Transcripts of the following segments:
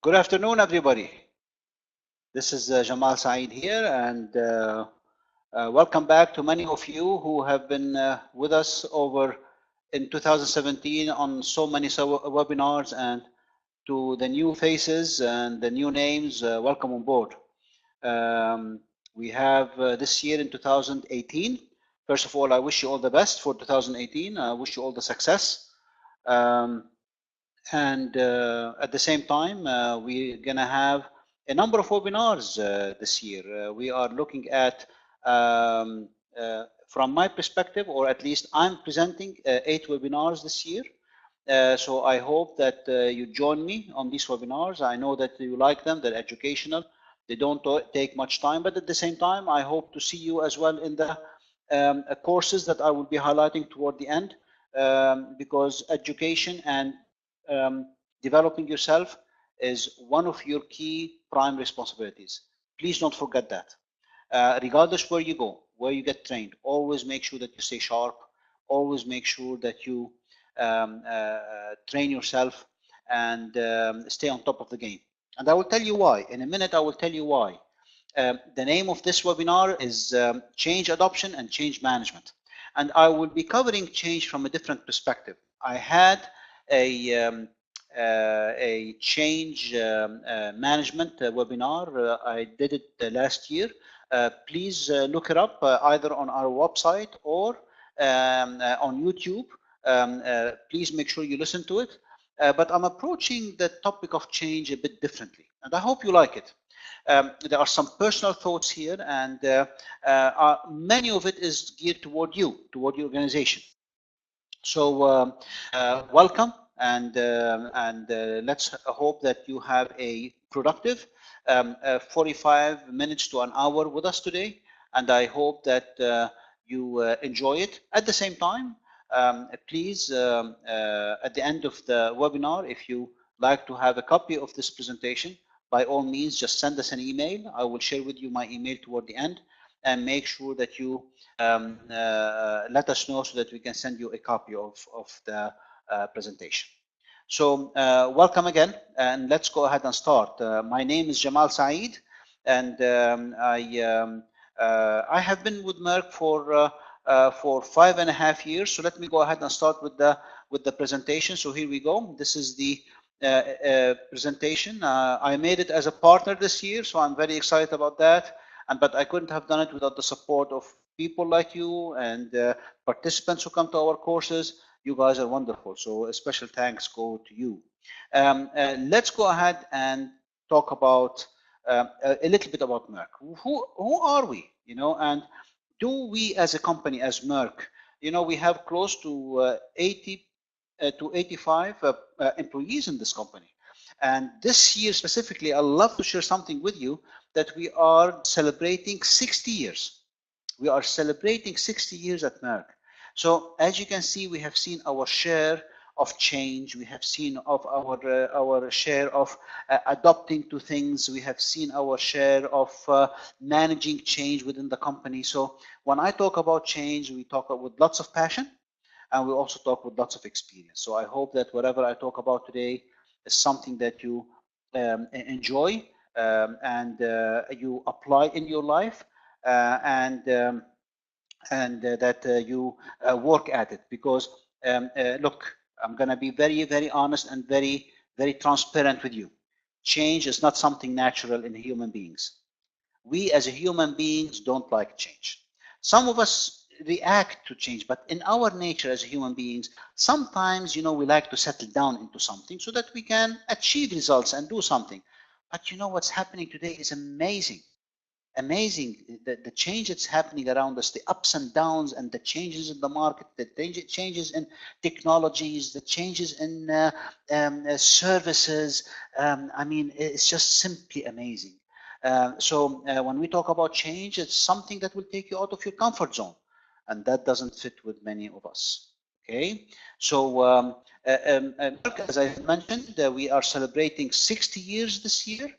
Good afternoon, everybody. This is Jamal Saeed here, and welcome back to many of you who have been with us over in 2017 on so many webinars, and to the new faces and the new names, welcome on board. We have this year in 2018. First of all, I wish you all the best for 2018. I wish you all the success. And at the same time, we're going to have a number of webinars this year. We are looking at, from my perspective, or at least I'm presenting 8 webinars this year. So I hope that you join me on these webinars. I know that you like them, they're educational. They don't take much time, but at the same time, I hope to see you as well in the courses that I will be highlighting toward the end, because education and developing yourself is one of your key prime responsibilities. Please don't forget that. Regardless where you go, where you get trained, always make sure that you stay sharp. Always make sure that you train yourself and stay on top of the game. And I will tell you why. In a minute, I will tell you why. The name of this webinar is Change Adoption and Change Management. And I will be covering change from a different perspective. I had a change management webinar. I did it last year. Please look it up either on our website or on YouTube. Please make sure you listen to it. But I'm approaching the topic of change a bit differently, and I hope you like it. There are some personal thoughts here, and many of it is geared toward you, toward your organization. So welcome, and let's hope that you have a productive 45 minutes to an hour with us today, and I hope that you enjoy it. At the same time, please, at the end of the webinar, if you like to have a copy of this presentation, by all means, just send us an email. I will share with you my email toward the end, and make sure that you let us know so that we can send you a copy of the presentation. So welcome again, and let's go ahead and start. My name is Jamal Saeed, and I have been with Meirc for 5.5 years. So let me go ahead and start with the presentation. So here we go. This is the presentation. I made it as a partner this year, so I'm very excited about that. But I couldn't have done it without the support of people like you and participants who come to our courses. You guys are wonderful. So a special thanks go to you. Let's go ahead and talk about a little bit about Meirc. Who are we? You know, and do we as a company, as Meirc, you know, we have close to 80 to 85 employees in this company. And this year specifically, I'd love to share something with you that we are celebrating 60 years. We are celebrating 60 years at Meirc. So as you can see, we have seen our share of change. We have seen of our share of adopting to things. We have seen our share of managing change within the company. So when I talk about change, we talk with lots of passion, and we also talk with lots of experience. So I hope that whatever I talk about today is something that you enjoy and you apply in your life, and that you work at it. Because look, I'm going to be very, very honest and very, very transparent with you. Change is not something natural in human beings. We as human beings don't like change. Some of us react to change, but in our nature as human beings, sometimes, you know, we like to settle down into something so that we can achieve results and do something. But you know what's happening today is amazing. Amazing, the change that's happening around us, the ups and downs, and the changes in the market, the changes in technologies, the changes in services. I mean, it's just simply amazing. So when we talk about change, it's something that will take you out of your comfort zone, and that doesn't fit with many of us. Okay, so as I mentioned, we are celebrating 60 years this year.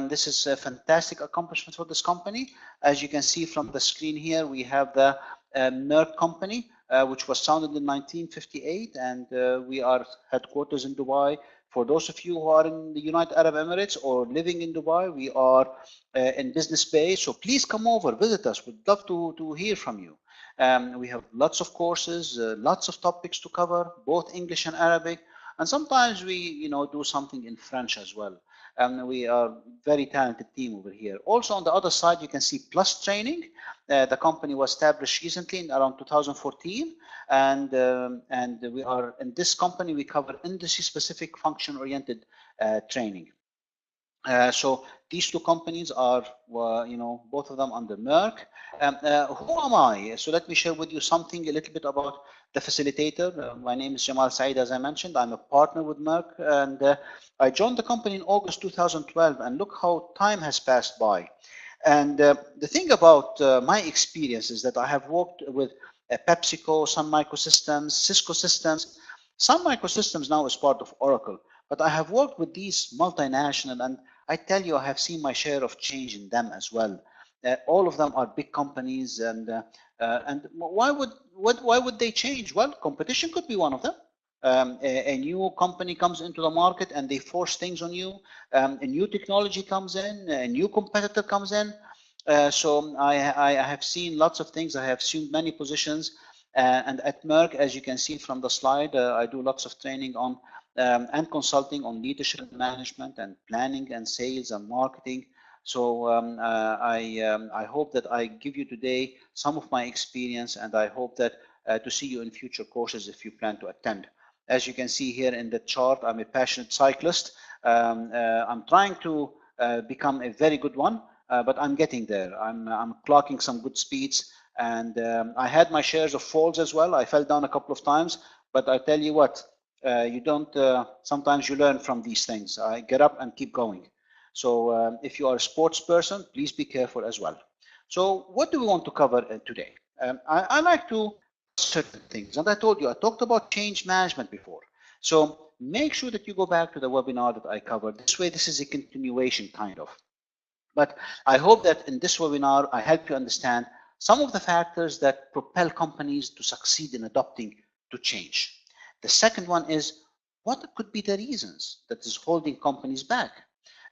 This is a fantastic accomplishment for this company. As you can see from the screen here, we have the Meirc company, which was founded in 1958, and we are headquarters in Dubai, For those of you who are in the United Arab Emirates or living in Dubai, we are in Business Bay. So please come over, visit us. We'd love to hear from you. We have lots of courses, lots of topics to cover, both English and Arabic. And sometimes we, do something in French as well. We are very talented team over here. Also on the other side, you can see Plus Training. The company was established recently in around 2014, and we are in this company. We cover industry-specific, function-oriented training. So these two companies are, both of them under Meirc. Who am I? So let me share with you something a little bit about the facilitator. My name is Jamal Saeed, as I mentioned. I'm a partner with Meirc, and I joined the company in August 2012, and look how time has passed by. And the thing about my experience is that I have worked with PepsiCo, Sun Microsystems, Cisco Systems. Sun Microsystems now is part of Oracle, but I have worked with these multinational, and I tell you, I have seen my share of change in them as well. All of them are big companies, and why would they change? Well, competition could be one of them. A new company comes into the market and they force things on you. A new technology comes in, a new competitor comes in. So I have seen lots of things. I have assumed many positions. And at Meirc, as you can see from the slide, I do lots of training on and consulting on leadership management and planning and sales and marketing. So I hope that I give you today some of my experience, and I hope that to see you in future courses if you plan to attend. As you can see here in the chart, I'm a passionate cyclist. I'm trying to become a very good one, but I'm getting there. I'm clocking some good speeds, and I had my shares of falls as well. I fell down a couple of times, but I tell you what, you don't, sometimes you learn from these things. I get up and keep going. So if you are a sports person, please be careful as well. So what do we want to cover today? I like to certain things, and I told you, I talked about change management before. So make sure that you go back to the webinar that I covered. This way, this is a continuation kind of. But I hope that in this webinar, I help you understand some of the factors that propel companies to succeed in adopting to change. The second one is, what could be the reasons that is holding companies back?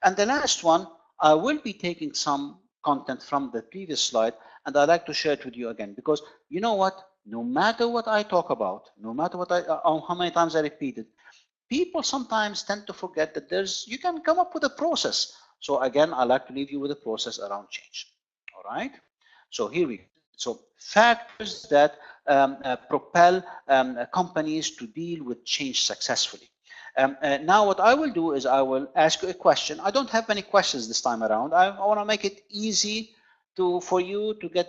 And the last one, I will be taking some content from the previous slide, and I'd like to share it with you again, because you know what? No matter what I talk about, no matter what how many times I repeat it, people sometimes tend to forget that you can come up with a process. So again, I like to leave you with a process around change. All right. So here we go. So factors that propel companies to deal with change successfully. Now what I will do is I will ask you a question. I don't have many questions this time around. I want to make it easy for you to get,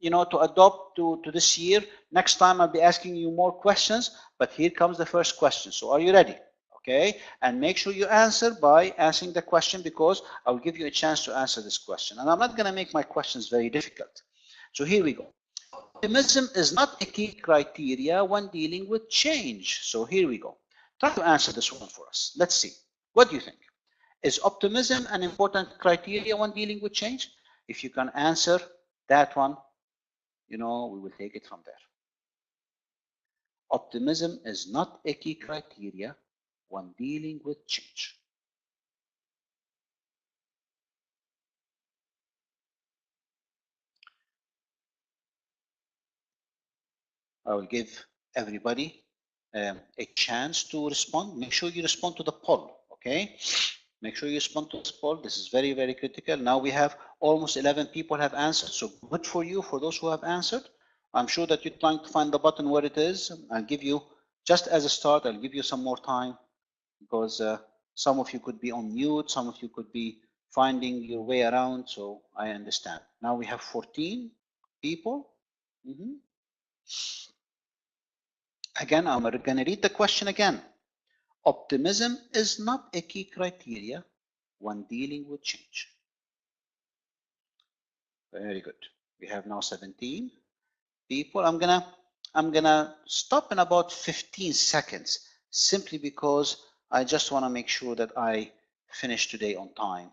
to adopt to this year. Next time I'll be asking you more questions, but here comes the first question. So are you ready? Okay, and make sure you answer by answering the question, because I'll give you a chance to answer this question. And I'm not going to make my questions very difficult. So here we go. Optimism is not a key criteria when dealing with change. So here we go. Try to answer this one for us. Let's see. What do you think? Is optimism an important criteria when dealing with change? If you can answer that one, we will take it from there. Optimism is not a key criteria when dealing with change. I will give everybody a chance to respond. Make sure you respond to the poll, okay? Make sure you respond to this poll. This is very, very critical. Now we have almost 11 people have answered, so good for you, for those who have answered. I'm sure that you're trying to find the button where it is. I'll give you, just as a start, I'll give you some more time, because some of you could be on mute, some of you could be finding your way around, so I understand. Now we have 14 people. Again, I'm going to read the question again. Optimism is not a key criteria when dealing with change. Very good. We have now 17 people. I'm gonna stop in about 15 seconds, simply because I just want to make sure that I finish today on time.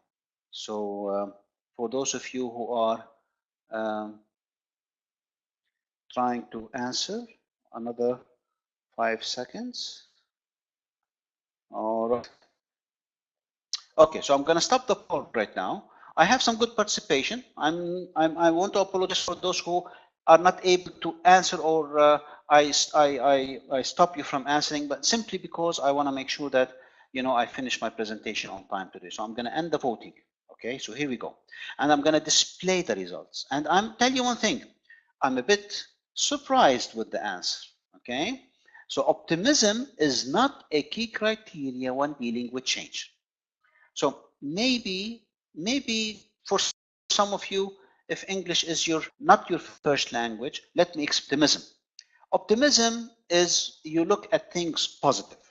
So for those of you who are trying to answer, another 5 seconds. All right. Okay, so I'm going to stop the poll right now. I have some good participation. I want to apologize for those who are not able to answer, or I stop you from answering, but simply because I want to make sure that I finish my presentation on time today. So I'm going to end the voting. Okay, so here we go, and I'm going to display the results. And I'm tell you one thing, I'm a bit surprised with the answer. Okay, so optimism is not a key criteria when dealing with change. So maybe for some of you, if English is not your first language, let me explain optimism. Optimism is you look at things positive,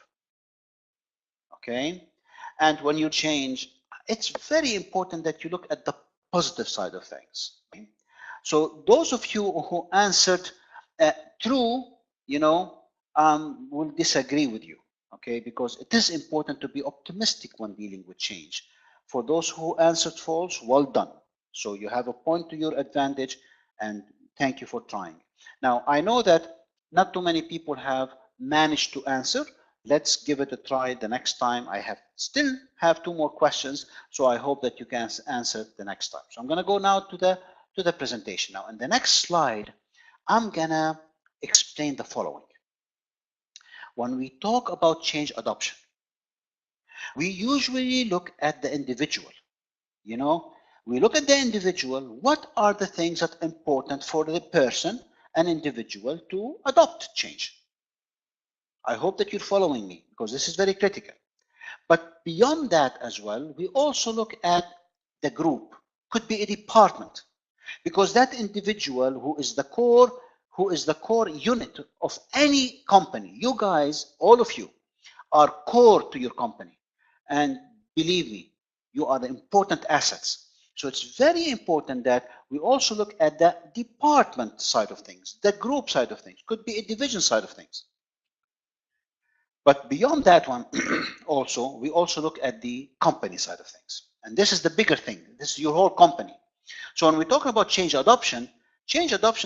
okay? And when you change, it's very important that you look at the positive side of things. Okay? So those of you who answered true, will disagree with you, okay? Because it is important to be optimistic when dealing with change. For those who answered false, well done. So you have a point to your advantage, and thank you for trying. Now, I know that not too many people have managed to answer. Let's give it a try the next time. I still have 2 more questions, so I hope that you can answer the next time. So I'm going to go now to the presentation. Now, in the next slide, I'm going to explain the following. When we talk about change adoption, we usually look at the individual. We look at the individual. What are the things that are important for the person, an individual, to adopt change? I hope that you're following me, because this is very critical. But beyond that as well, we also look at the group. Could be a department, because that individual who is the core unit of any company. You guys, all of you, are core to your company, and believe me, you are the important assets. So it's very important that we also look at the department side of things, the group side of things, could be a division side of things. But beyond that one, we also look at the company side of things. And this is the bigger thing. This is your whole company. So when we talk about change adoption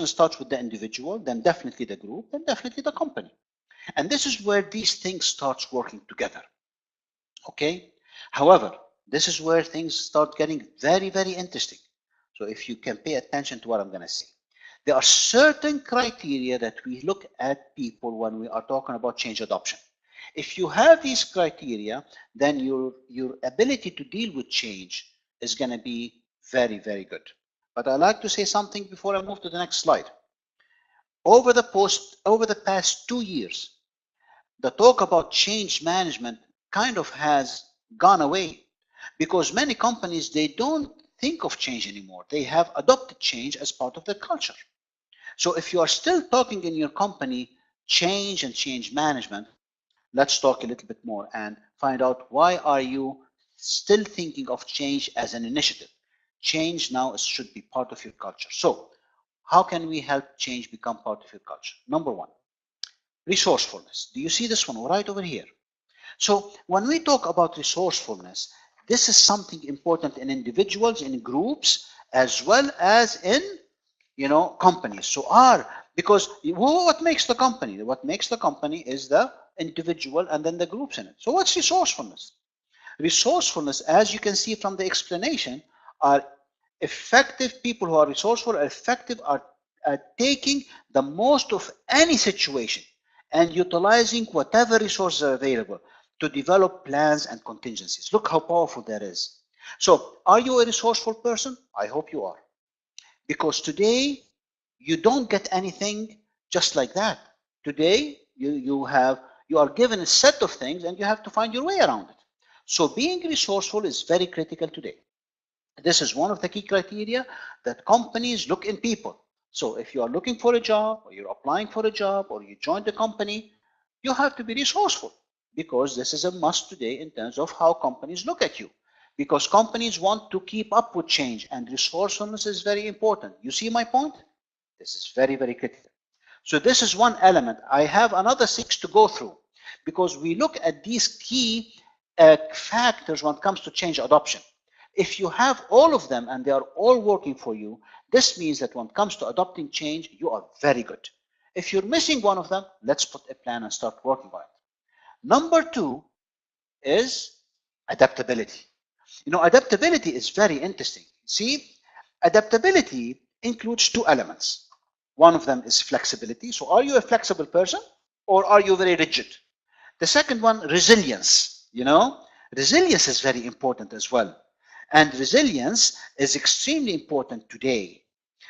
starts with the individual, then definitely the group, then definitely the company. And this is where these things starts working together. Okay? However, this is where things start getting very, very interesting. So if you can pay attention to what I'm going to say. There are certain criteria that we look at people when we are talking about change adoption. If you have these criteria, then your ability to deal with change is going to be very, very good. But I'd like to say something before I move to the next slide. Over the past 2 years, the talk about change management kind of has gone away, because many companies, they don't think of change anymore. They have adopted change as part of their culture. So if you are still talking in your company change and change management, let's talk a little bit more and find out, why are you still thinking of change as an initiative? Change now should be part of your culture. So how can we help change become part of your culture? Number 1, resourcefulness. Do you see this one right over here? So when we talk about resourcefulness, this is something important in individuals, in groups, as well as in companies. So because what makes the company? What makes the company is the individual and then the groups in it. So what's resourcefulness? Resourcefulness, as you can see from the explanation, are effective people who are resourceful, are effective, are taking the most of any situation and utilizing whatever resources are available to develop plans and contingencies. Look how powerful that is. So are you a resourceful person? I hope you are. Because today, you don't get anything just like that. Today, you are given a set of things and you have to find your way around it. So being resourceful is very critical today. This is one of the key criteria that companies look in people. So if you are looking for a job, or you're applying for a job, or you joined the company, you have to be resourceful, because this is a must today in terms of how companies look at you. Because companies want to keep up with change, and resourcefulness is very important. You see my point? This is very, very critical. So this is one element. I have another 6 to go through, because we look at these key factors when it comes to change adoption. If you have all of them and they are all working for you, this means that when it comes to adopting change, you are very good. If you're missing one of them, let's put a plan and start working on it. Number 2 is adaptability. You know, adaptability is very interesting. See, adaptability includes two elements. One of them is flexibility. So are you a flexible person or are you very rigid? The second one, resilience. You know, resilience is very important as well. And resilience is extremely important today.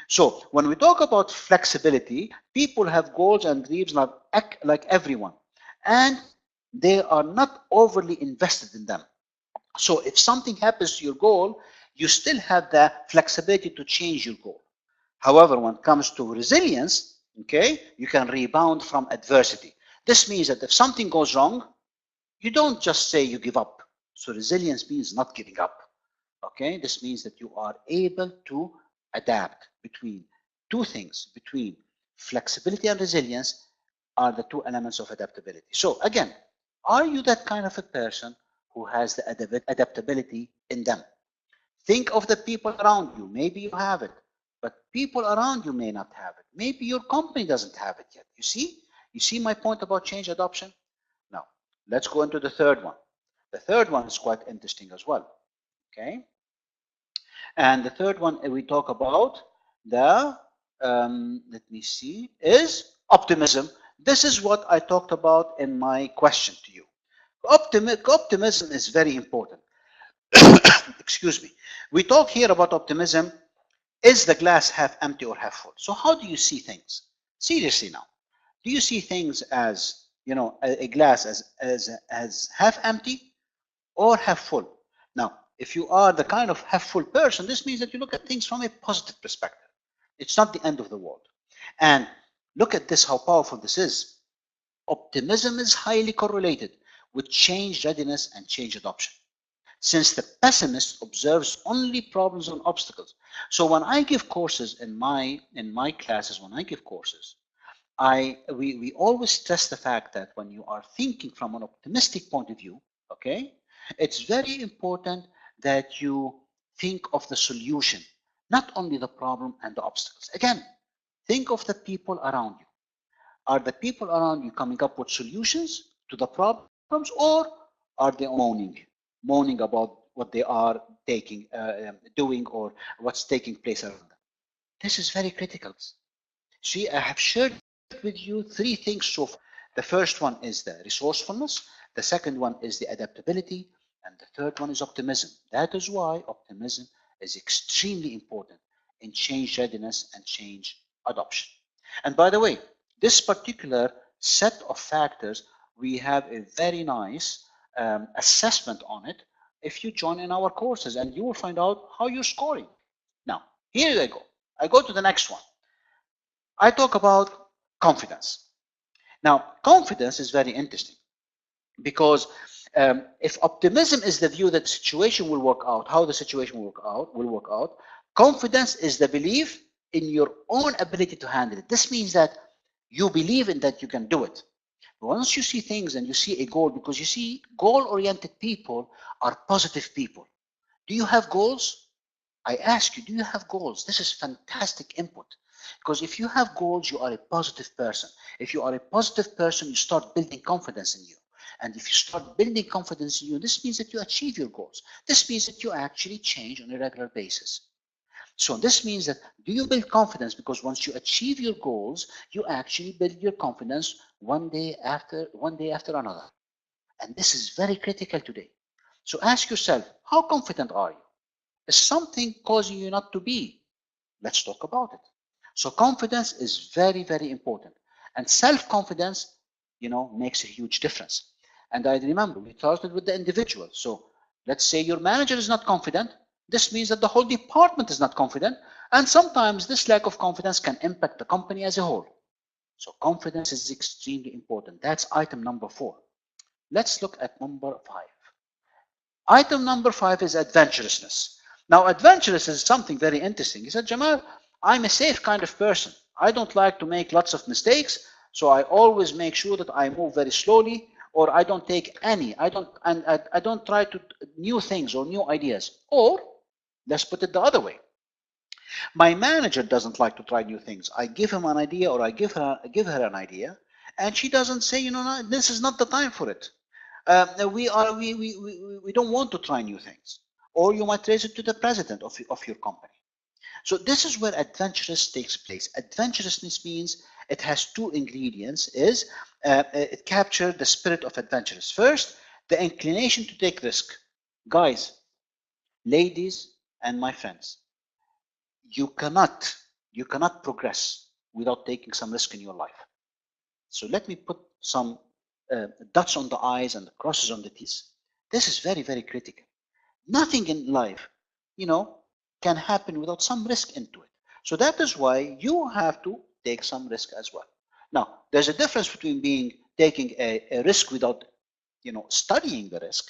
So when we talk about flexibility, people have goals and dreams like everyone, and they are not overly invested in them. So if something happens to your goal, you still have the flexibility to change your goal. However, when it comes to resilience, okay, you can rebound from adversity. This means that if something goes wrong, you don't just say you give up. So resilience means not giving up. Okay, this means that you are able to adapt between two things, between flexibility and resilience are the two elements of adaptability. So again, are you that kind of a person who has the adaptability in them? Think of the people around you. Maybe you have it, but people around you may not have it. Maybe your company doesn't have it yet. You see? You see my point about change adoption? Now, let's go into the third one. The third one is quite interesting as well. Okay? And the third one we talk about the, let me see, is optimism. This is what I talked about in my question to you. Optimism is very important. Excuse me. We talk here about optimism. Is the glass half empty or half full? So how do you see things? Seriously now. Do you see things as, you know, a glass as half empty or half full? Now, if you are the kind of half full person, this means that you look at things from a positive perspective. It's not the end of the world. And look at this, how powerful this is. Optimism is highly correlated with change readiness and change adoption, since the pessimist observes only problems and obstacles. So when I give courses in my classes, when I give courses, we always stress the fact that when you are thinking from an optimistic point of view, okay, it's very important that you think of the solution, not only the problem and the obstacles. Again, think of the people around you. Are the people around you coming up with solutions to the problems, or are they moaning about what they are doing, or what's taking place around them? This is very critical. See, I have shared with you three things so far. The first one is the resourcefulness, the second one is the adaptability, and the third one is optimism. That is why optimism is extremely important in change readiness and change adoption. And by the way, this particular set of factors, we have a very nice assessment on it if you join in our courses, and you will find out how you're scoring. Now, here I go. I go to the next one. I talk about confidence. Now, confidence is very interesting because if optimism is the view that the situation will work out, how the situation will work out, confidence is the belief in your own ability to handle it. This means that you believe in that you can do it. Once you see things and you see a goal, because you see, goal-oriented people are positive people. Do you have goals? I ask you, do you have goals? This is fantastic input. Because if you have goals, you are a positive person. If you are a positive person, you start building confidence in you. And if you start building confidence in you, this means that you achieve your goals. This means that you actually change on a regular basis. So this means that, do you build confidence? Because once you achieve your goals, you actually build your confidence one day after another. And this is very critical today. So ask yourself, how confident are you? Is something causing you not to be? Let's talk about it. So confidence is very, very important. And self-confidence, you know, makes a huge difference. And I remember we started with the individual. So let's say your manager is not confident. This means that the whole department is not confident. And sometimes this lack of confidence can impact the company as a whole. So confidence is extremely important. That's item number 4. Let's look at number 5. Item number 5 is adventurousness. Now, adventurous is something very interesting. He said, Jamal, I'm a safe kind of person. I don't like to make lots of mistakes, so I always make sure that I move very slowly, or I don't take any. I don't try to new things or new ideas. Or let's put it the other way. My manager doesn't like to try new things. I give him an idea, or I give her an idea, and she doesn't say, you know, no, this is not the time for it. We don't want to try new things. or you might raise it to the president of your company. So this is where adventurous takes place. Adventurousness means it has two ingredients. It captures the spirit of adventurous. First, the inclination to take risk. Guys, ladies, and my friends, you cannot progress without taking some risk in your life. So let me put some dots on the I's and the crosses on the T's. This is very, very critical. Nothing in life, can happen without some risk into it. So that is why you have to take some risk as well. Now, there's a difference between taking a risk without, studying the risk,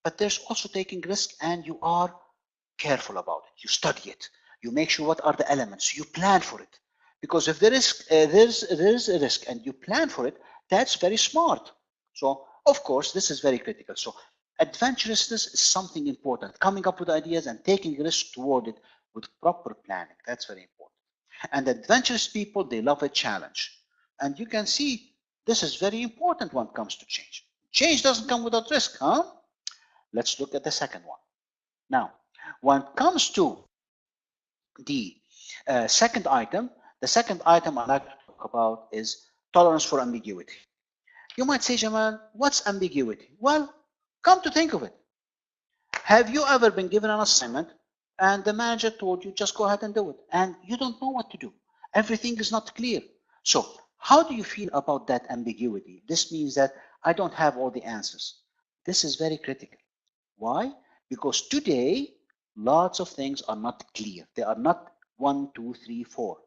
but there's also taking risk and you are careful about it. You study it. You make sure what are the elements. You plan for it. Because if there is a risk and you plan for it, that's very smart. So, of course, this is very critical. So, adventurousness is something important. Coming up with ideas and taking risks toward it with proper planning. That's very important. And adventurous people, they love a challenge. And you can see this is very important when it comes to change. Change doesn't come without risk, huh? Let's look at the second one. Now, when it comes to the second item, the second item I'd like to talk about is tolerance for ambiguity. You might say, Jamal, what's ambiguity? Well, come to think of it. Have you ever been given an assignment and the manager told you just go ahead and do it and you don't know what to do? Everything is not clear. So how do you feel about that ambiguity? This means that I don't have all the answers. This is very critical. Why? Because today, lots of things are not clear. They are not 1, 2, 3, 4.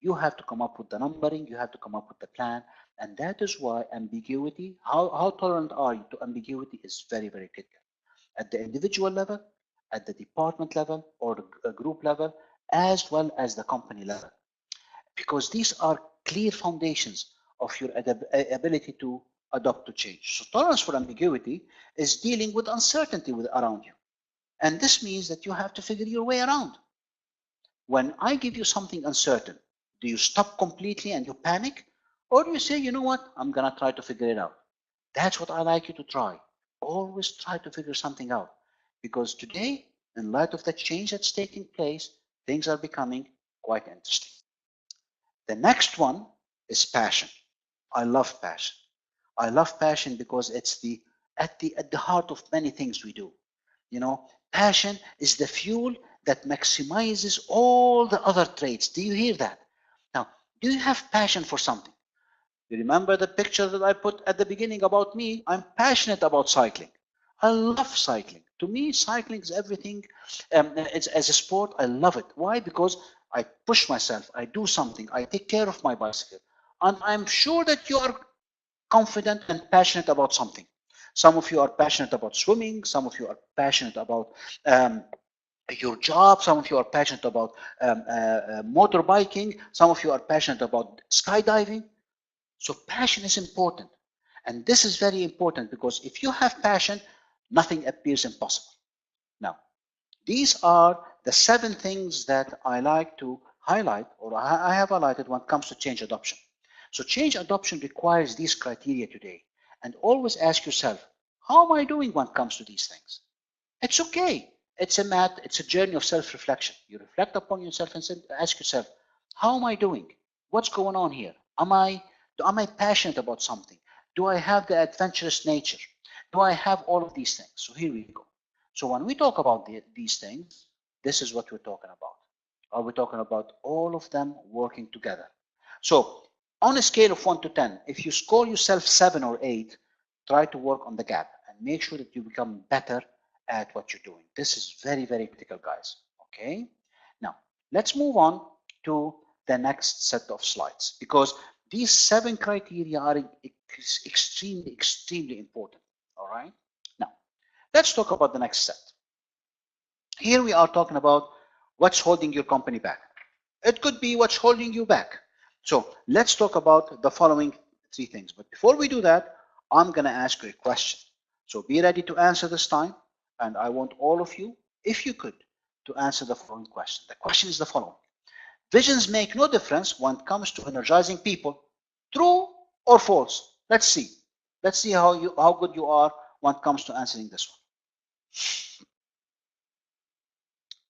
You have to come up with the numbering, you have to come up with the plan, and that is why ambiguity, how tolerant are you to ambiguity is very, very critical. At the individual level, at the department level, or a group level, as well as the company level. Because these are clear foundations of your ability to adapt to change. So tolerance for ambiguity is dealing with uncertainty around you. And this means that you have to figure your way around. When I give you something uncertain, do you stop completely and you panic? Or do you say, you know what, I'm going to try to figure it out? That's what I like you to try. Always try to figure something out. Because today, in light of the change that's taking place, things are becoming quite interesting. The next one is passion. I love passion. I love passion because it's at the heart of many things we do. Passion is the fuel that maximizes all the other traits. Do you hear that? Now, do you have passion for something? You remember the picture that I put at the beginning about me? I'm passionate about cycling. I love cycling. To me, cycling is everything. It's as a sport, I love it. Why? Because I push myself, I do something, I take care of my bicycle. And I'm sure that you are confident and passionate about something. Some of you are passionate about swimming, some of you are passionate about your job, some of you are passionate about motorbiking, some of you are passionate about skydiving. So passion is important. And this is very important because if you have passion, nothing appears impossible. Now, these are the 7 things that I like to highlight, or I have highlighted when it comes to change adoption. So change adoption requires these criteria today. And always ask yourself, how am I doing when it comes to these things? It's okay. It's a journey of self-reflection. You reflect upon yourself and ask yourself, how am I doing? What's going on here? Am I passionate about something? Do I have the adventurous nature? Do I have all of these things? So here we go. So when we talk about these things, this is what we're talking about. Are we talking about all of them working together? So on a scale of 1 to 10, if you score yourself 7 or 8, try to work on the gap and make sure that you become better at what you're doing. This is very, very critical, guys. Okay. Now, let's move on to the next set of slides because these 7 criteria are extremely, extremely important. All right. Now, let's talk about the next set. Here we are talking about what's holding your company back. It could be what's holding you back. So let's talk about the following 3 things. But before we do that, I'm going to ask you a question. So be ready to answer this time. And I want all of you, if you could, to answer the following question. The question is the following. Visions make no difference when it comes to energizing people. True or false? Let's see. Let's see how good you are when it comes to answering this one.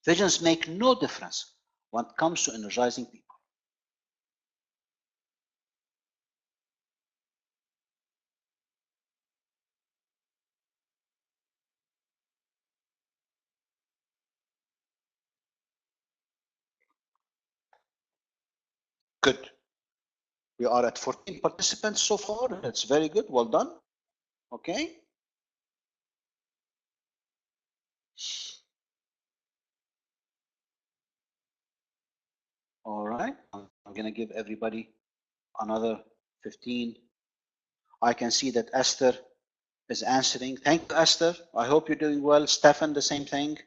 Visions make no difference when it comes to energizing people. Good. We are at 14 participants so far. That's very good. Well done. Okay. All right. I'm going to give everybody another 15. I can see that Esther is answering. Thank you, Esther. I hope you're doing well. Stefan, the same thing.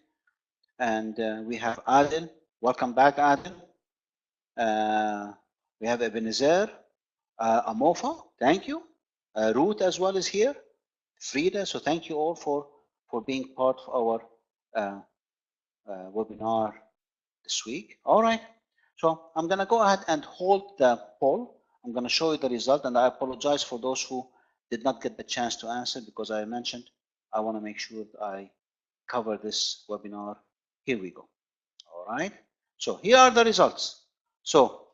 And we have Adil. Welcome back, Adil. We have Ebenezer. Amofa, thank you. Ruth as well is here. Frida, so thank you all for being part of our webinar this week. All right, so I'm going to go ahead and hold the poll. I'm going to show you the result, and I apologize for those who did not get the chance to answer, because I mentioned I want to make sure that I cover this webinar. Here we go. All right, so here are the results. So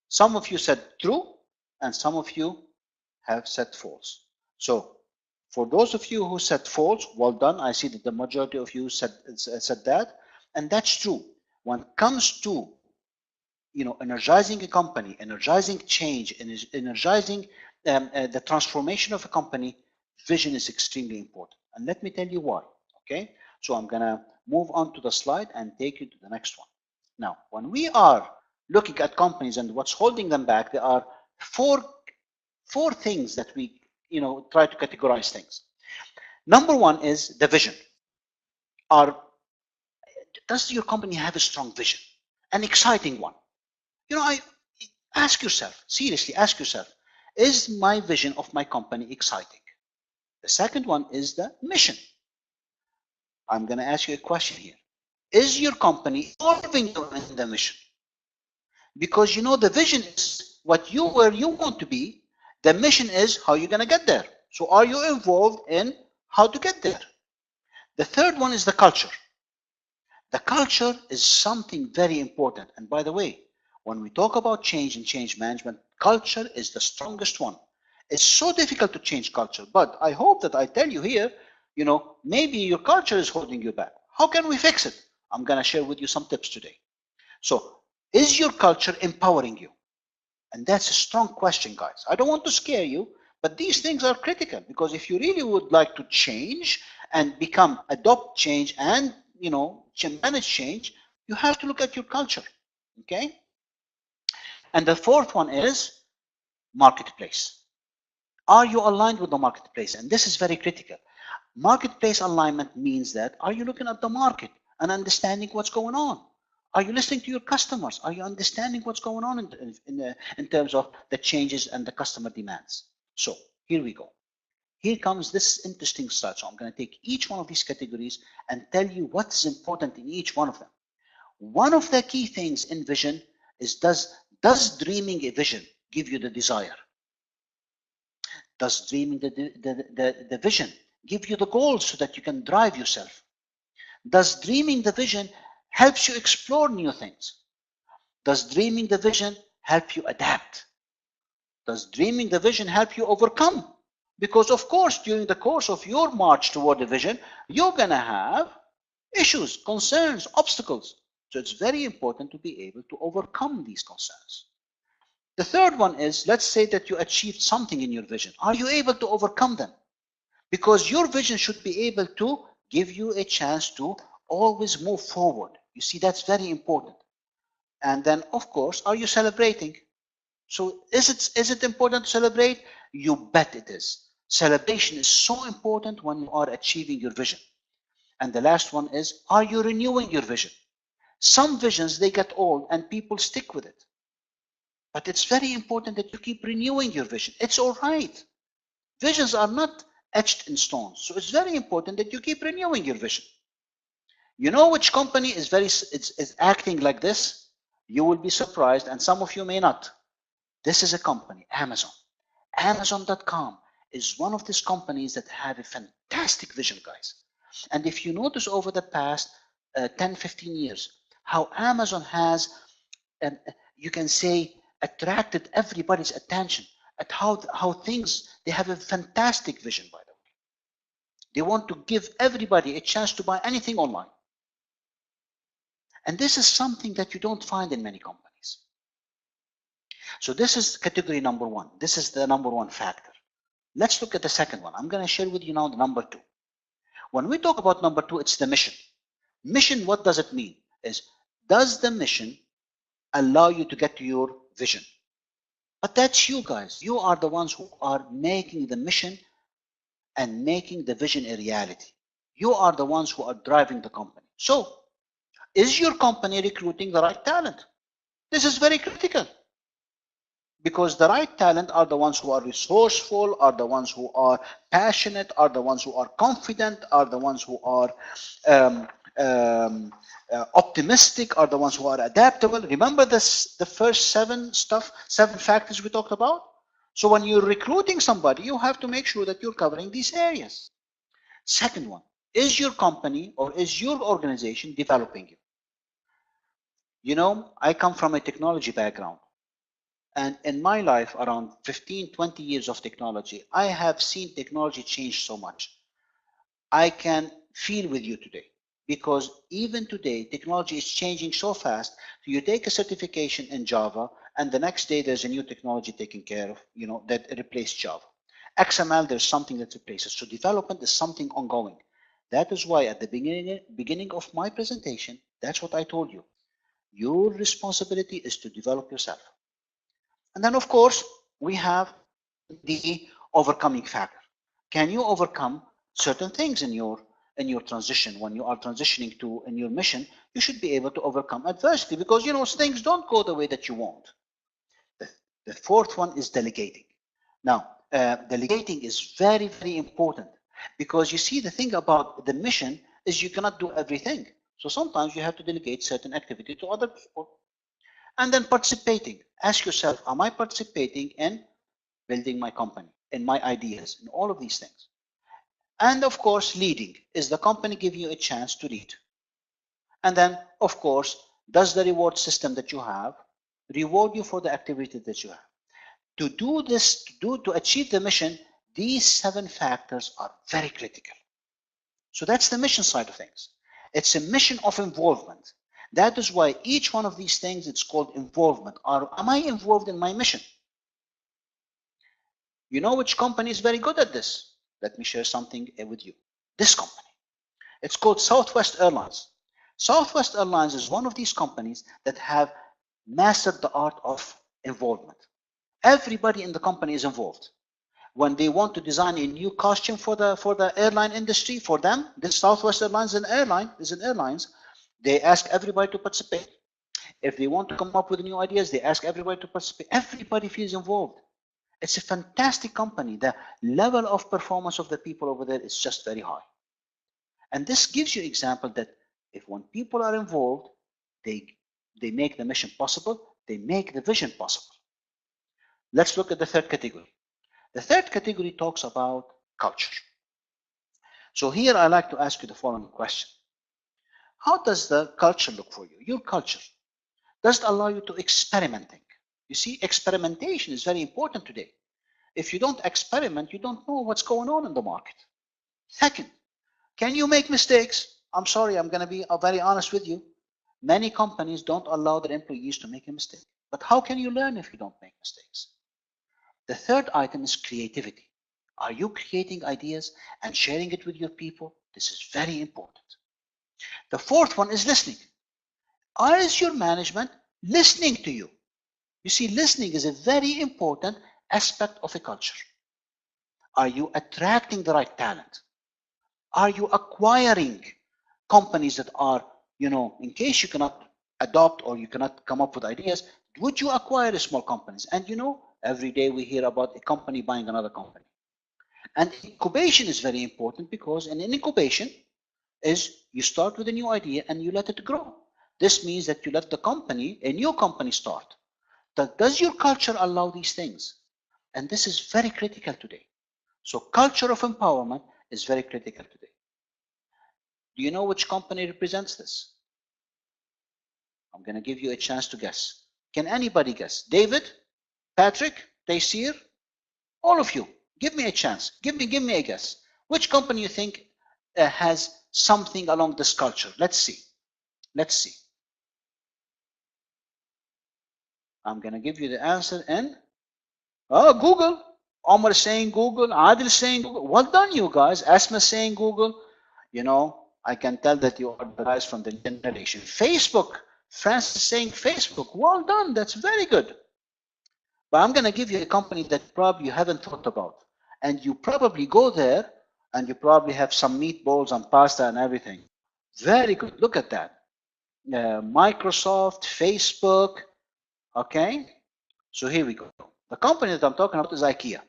some of you said true, and some of you have said false. So for those of you who said false, well done. I see that the majority of you said that, and that's true. When it comes to energizing a company, energizing change, energizing the transformation of a company, vision is extremely important. And let me tell you why. Okay, so I'm gonna move on to the slide and take you to the next one. Now, when we are looking at companies and what's holding them back, there are four things that we try to categorize things. Number one is the vision. Does your company have a strong vision, an exciting one? Ask yourself, seriously, ask yourself, is my vision of my company exciting? The second one is the mission. I'm going to ask you a question here. Is your company involving you in the mission? Because the vision is where you want to be. The mission is how you're going to get there. So are you involved in how to get there? The third one is the culture. The culture is something very important. And by the way, when we talk about change and change management, culture is the strongest one. It's so difficult to change culture, but I hope that I tell you here, maybe your culture is holding you back. How can we fix it? I'm going to share with you some tips today. So, is your culture empowering you? And that's a strong question, guys. I don't want to scare you, but these things are critical, because if you really would like to change and adopt change and manage change, you have to look at your culture. Okay. And the fourth one is marketplace. Are you aligned with the marketplace? And this is very critical. Marketplace alignment means that, are you looking at the market and understanding what's going on? Are you listening to your customers? Are you understanding what's going on in terms of the changes and the customer demands? So here we go. Here comes this interesting slide. So I'm going to take each one of these categories and tell you what's important in each one of them. One of the key things in vision is, does dreaming a vision give you the desire? Does dreaming the vision give you the goals so that you can drive yourself? Does dreaming the vision helps you explore new things? Does dreaming the vision help you adapt? Does dreaming the vision help you overcome? Because of course, during the course of your march toward the vision, you're going to have issues, concerns, obstacles. So it's very important to be able to overcome these concerns. The third one is, let's say that you achieved something in your vision. Are you able to overcome them? Because your vision should be able to give you a chance to always move forward. You see, that's very important. And then, of course, are you celebrating? So is it important to celebrate? You bet it is. Celebration is so important when you are achieving your vision. And the last one is, are you renewing your vision? Some visions, they get old and people stick with it. But it's very important that you keep renewing your vision. It's all right. Visions are not etched in stone. So it's very important that you keep renewing your vision. You know which company is acting like this? You will be surprised, and some of you may not. This is a company, Amazon. Amazon.com is one of these companies that have a fantastic vision, guys. And if you notice over the past 10, 15 years, how Amazon has, you can say, attracted everybody's attention at how things, they have a fantastic vision, by the way. They want to give everybody a chance to buy anything online. And this is something that you don't find in many companies. So this is category number one. This is the number one factor. Let's look at the second one. I'm going to share with you now the number two. When we talk about number two, it's the mission. Mission, what does it mean? Does the mission allow you to get to your vision? But that's you guys. You are the ones who are making the mission and making the vision a reality. You are the ones who are driving the company. So, is your company recruiting the right talent? This is very critical, because the right talent are the ones who are resourceful, are the ones who are passionate, are the ones who are confident, are the ones who are optimistic, are the ones who are adaptable. Remember this, the first seven factors we talked about? So when you're recruiting somebody, you have to make sure that you're covering these areas. Second one, is your company or is your organization developing you? You know, I come from a technology background. And in my life, around 15, 20 years of technology, I have seen technology change so much. I can feel with you today, because even today, technology is changing so fast. So you take a certification in Java, and the next day there's a new technology taken care of, you know, that replaces Java. XML, there's something that replaces. So development is something ongoing. That is why at the beginning of my presentation, that's what I told you. Your responsibility is to develop yourself. And then, of course, we have the overcoming factor. Can you overcome certain things in your transition? When you are transitioning to in your mission, you should be able to overcome adversity, because you know things don't go the way that you want. The fourth one is delegating. Now, delegating is very, very important, because you see, the thing about the mission is you cannot do everything. So sometimes you have to delegate certain activity to other people. And then participating. Ask yourself, am I participating in building my company, in my ideas, in all of these things? And of course, leading. Is the company giving you a chance to lead? And then, of course, does the reward system that you have reward you for the activity that you have? To do this, to achieve the mission, these 7 factors are very critical. So that's the mission side of things. It's a mission of involvement. That is why each one of these things, it's called involvement. Am I involved in my mission? You know which company is very good at this? Let me share something with you. This company. It's called Southwest Airlines. Southwest Airlines is one of these companies that have mastered the art of involvement. Everybody in the company is involved. When they want to design a new costume for the airline industry, for them, this Southwest Airlines is an airlines. They ask everybody to participate. If they want to come up with new ideas, they ask everybody to participate. Everybody feels involved. It's a fantastic company. The level of performance of the people over there is just very high. And this gives you example that if when people are involved, they make the mission possible, they make the vision possible. Let's look at the third category. The third category talks about culture. So here I like to ask you the following question. How does the culture look for you? Your culture. Does it allow you to experimenting? You see, experimentation is very important today. If you don't experiment, you don't know what's going on in the market. Second, can you make mistakes? I'm sorry, I'm going to be very honest with you. Many companies don't allow their employees to make a mistake. But how can you learn if you don't make mistakes? The third item is creativity. Are you creating ideas and sharing it with your people? This is very important. The fourth one is listening. Is your management listening to you? You see, listening is a very important aspect of a culture. Are you attracting the right talent? Are you acquiring companies that are, you know, in case you cannot adopt or you cannot come up with ideas, would you acquire small companies? And you know, every day we hear about a company buying another company. And incubation is very important, because in incubation is you start with a new idea and you let it grow. This means that you let the company, a new company start. Does your culture allow these things? And this is very critical today. So culture of empowerment is very critical today. Do you know which company represents this? I'm going to give you a chance to guess. Can anybody guess? David, Patrick, Taysir, all of you, give me a chance. Give me a guess. Which company you think has something along this culture? Let's see. Let's see. I'm going to give you the answer in Google. Omar is saying Google. Adil is saying Google. Well done, you guys. Asma is saying Google. You know, I can tell that you are the guys from the generation. Facebook. Francis is saying Facebook. Well done. That's very good. But I'm going to give you a company that probably you haven't thought about. And you probably go there and you probably have some meatballs and pasta and everything. Very good. Look at that. Microsoft, Facebook. Okay. So here we go. The company that I'm talking about is IKEA.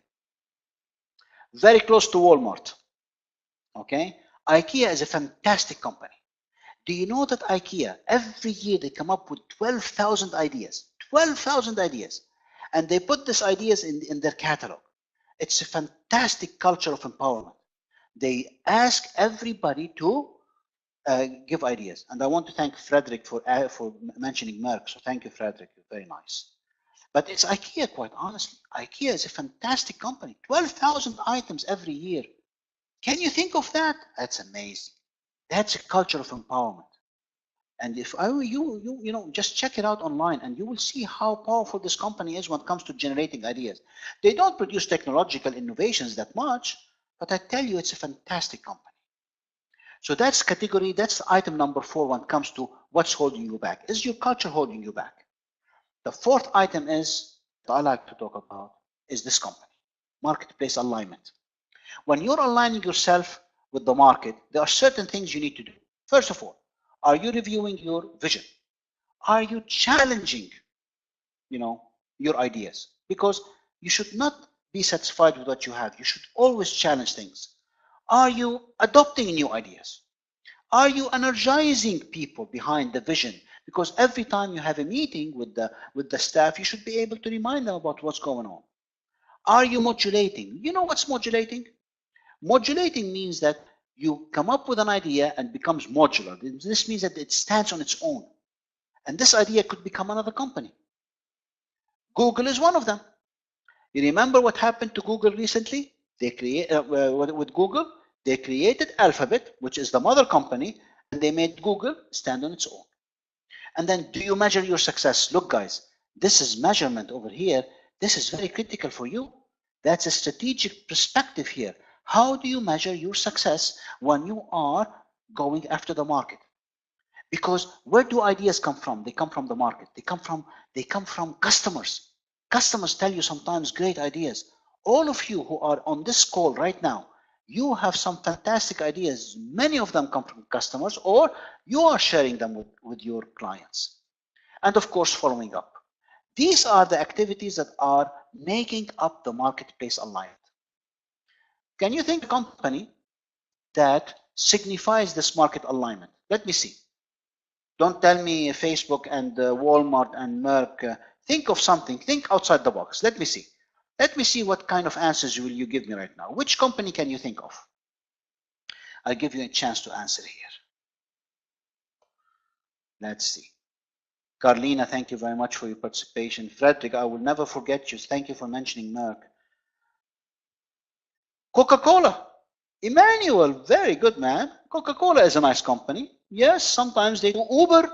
Very close to Walmart. Okay. IKEA is a fantastic company. Do you know that IKEA, every year they come up with 12,000 ideas. 12,000 ideas. And they put these ideas in their catalog. It's a fantastic culture of empowerment. They ask everybody to give ideas. And I want to thank Frederick for mentioning Meirc. So thank you, Frederick. You're very nice. But it's IKEA, quite honestly. IKEA is a fantastic company. 12,000 items every year. Can you think of that? That's amazing. That's a culture of empowerment. And if I were you, you know, just check it out online and you will see how powerful this company is when it comes to generating ideas. They don't produce technological innovations that much, but I tell you, it's a fantastic company. So that's category, that's item number 4 when it comes to what's holding you back. Is your culture holding you back? The fourth item is, that I like to talk about, is this company, marketplace alignment. When you're aligning yourself with the market, there are certain things you need to do. First of all, are you reviewing your vision? Are you challenging, you know, your ideas? Because you should not be satisfied with what you have. You should always challenge things. Are you adopting new ideas? Are you energizing people behind the vision? Because every time you have a meeting with the staff, you should be able to remind them about what's going on. Are you modulating? You know what's modulating? Modulating means that you come up with an idea and becomes modular. This means that it stands on its own. And this idea could become another company. Google is one of them. You remember what happened to Google recently? They with Google, they created Alphabet, which is the mother company, and they made Google stand on its own. And then do you measure your success? Look, guys, this is measurement over here. This is very critical for you. That's a strategic perspective here. How do you measure your success when you are going after the market? Because where do ideas come from? They come from the market. They come from customers. Customers tell you sometimes great ideas. All of you who are on this call right now, you have some fantastic ideas. Many of them come from customers, or you are sharing them with your clients. And of course, following up. These are the activities that are making up the marketplace alignment. Can you think of a company that signifies this market alignment? Let me see. Don't tell me Facebook and Walmart and Meirc. Think of something. Think outside the box. Let me see. Let me see what kind of answers will you give me right now. Which company can you think of? I'll give you a chance to answer here. Let's see. Carlina, thank you very much for your participation. Frederick, I will never forget you. Thank you for mentioning Meirc. Coca-Cola. Emmanuel, very good, man. Coca-Cola is a nice company. Yes, sometimes they do Uber.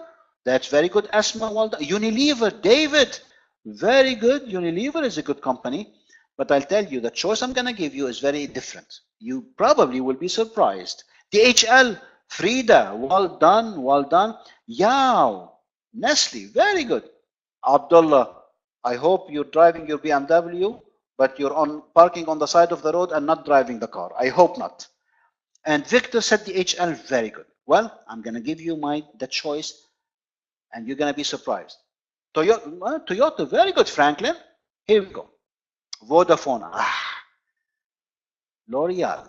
That's very good, Asma. Well done. Unilever, David, very good. Unilever is a good company. But I'll tell you, the choice I'm going to give you is very different. You probably will be surprised. DHL, Frida, well done, well done. Yao, Nestle, very good. Abdullah, I hope you're driving your BMW, but you're parking on the side of the road and not driving the car. I hope not. And Victor said DHL, very good. Well, I'm going to give you the choice, and you're going to be surprised. Toyota, very good, Franklin. Here we go. Vodafone, L'Oreal.